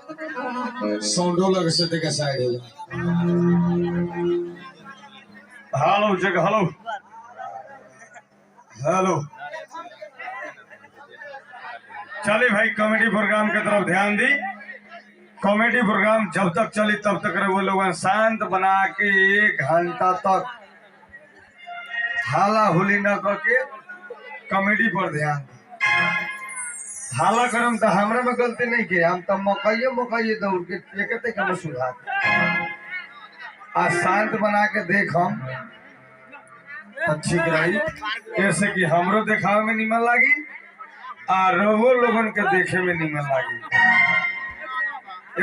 साउंडो लगे से ते के साइड हो जा। हेलो जग हेलो हेलो चलिए भाई कॉमेडी प्रोग्राम की तरफ ध्यान दी। कॉमेडी प्रोग्राम जब तक चली तब तक वो लोग शांत बना के 1 घंटा तक हाला हुली न करके कॉमेडी पर ध्यान दी। हाला करम तो हमरा में गलती नहीं के, हम तो मकइये दौड़ के एकते कम सुधार आ शांत बना के देख हम ठीक रही, जैसे कि हमरो देखावे में निमन लागी आ रहो लोगन के देखे में निमन लागी।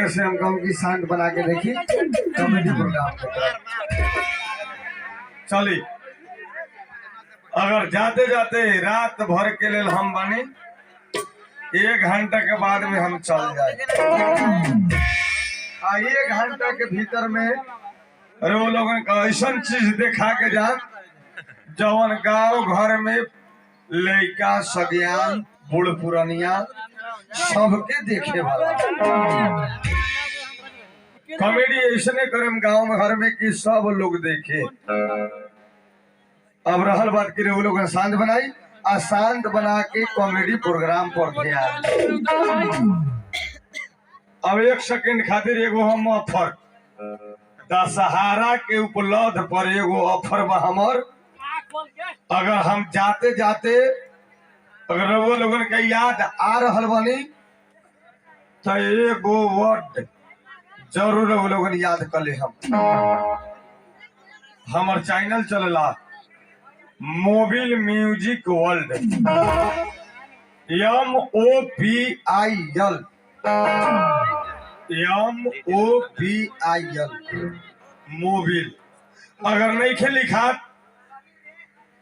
ऐसे हम कहूँ कि शांत बना के देखी कॉमेडी प्रोग्राम चली। अगर जाते जाते रात भर के लिए हम बने 1 घंटा के बाद में हम चल जाए आ 1 घंटा के भीतर में वो लोगन का ऐसा चीज देखा के जान जवन गाँव घर में लड़का सगियान बूढ़ पुरानिया सबके देखे वाला कॉमेडी ऐसे करम गाँव घर में कि सब लोग देखे। अब रहल बात की वो लोग शांत बनाई आ शांत बना के कॉमेडी प्रोग्राम पर ध्यान। अब 1 सेकंड खातिर एगो हम ऑफर दशहरा के उपलब्ध पर एगो ऑफर बा हमर। अगर हम जाते जाते अगर वो लोगन के याद आ रहल बनी तो एगो वर्ड जरूर वो लोगन याद कर ले। हमर चैनल चलेला Mobil music world MOBIL Mobil. अगर नहीं खे लिखा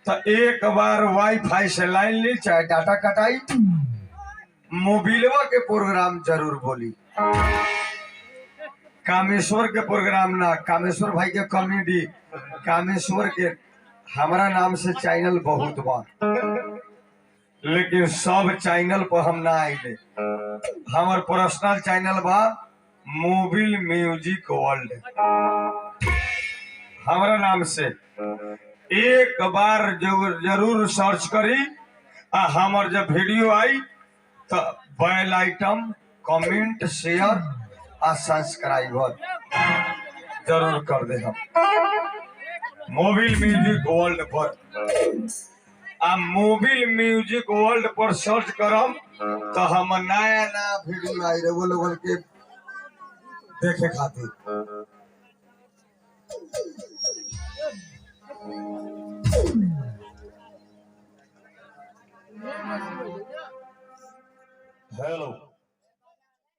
तो एक बार वाईफाई से लाइन ली चाहे डाटा कटाई मोबिलवा के प्रोग्राम जरूर बोली। कामेश्वर के प्रोग्राम ना, कामेश्वर भाई के कॉमेडी कामेश्वर के हमारा नाम से चैनल बहुत बा लेकिन सब चैनल पर हम ना आइले। हमार पर्सनल चैनल बा मोबिल म्यूजिक वर्ल्ड। हमारा नाम से एक बार जरूर सर्च करी आ हमार जब वीडियो आई तो बेल आइटम कमेंट शेयर आ सब्सक्राइब जरूर कर दे। हम मोबिल म्यूजिक वर्ल्ड पर आ मोबिल म्यूजिक वर्ल्ड पर सर्च करम तो हम नया नया वीडियो आई रहे वो लोगन के देखे खातिर। हेलो